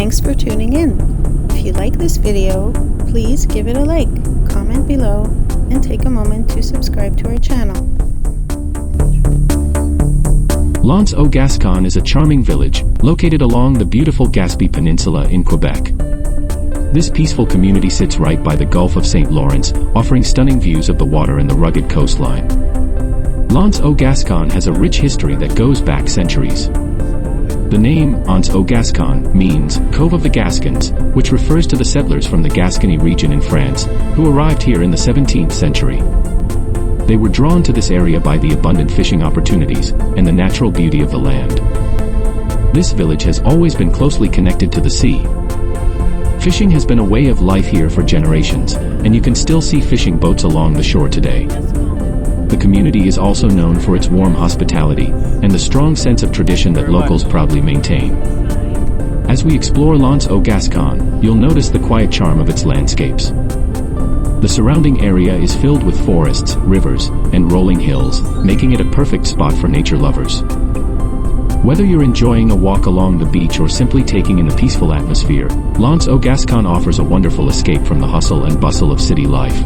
Thanks for tuning in. If you like this video, please give it a like, comment below, and take a moment to subscribe to our channel. L'Anse au Gascon is a charming village, located along the beautiful Gaspé Peninsula in Quebec. This peaceful community sits right by the Gulf of St. Lawrence, offering stunning views of the water and the rugged coastline. L'Anse au Gascon has a rich history that goes back centuries. The name, Anse au Gascon, means Cove of the Gascons, which refers to the settlers from the Gascony region in France, who arrived here in the 17th century. They were drawn to this area by the abundant fishing opportunities and the natural beauty of the land. This village has always been closely connected to the sea. Fishing has been a way of life here for generations, and you can still see fishing boats along the shore today. The community is also known for its warm hospitality and the strong sense of tradition that locals proudly maintain. As we explore L'Anse au Gascon, you'll notice the quiet charm of its landscapes. The surrounding area is filled with forests, rivers, and rolling hills, making it a perfect spot for nature lovers. Whether you're enjoying a walk along the beach or simply taking in the peaceful atmosphere, L'Anse au Gascon offers a wonderful escape from the hustle and bustle of city life.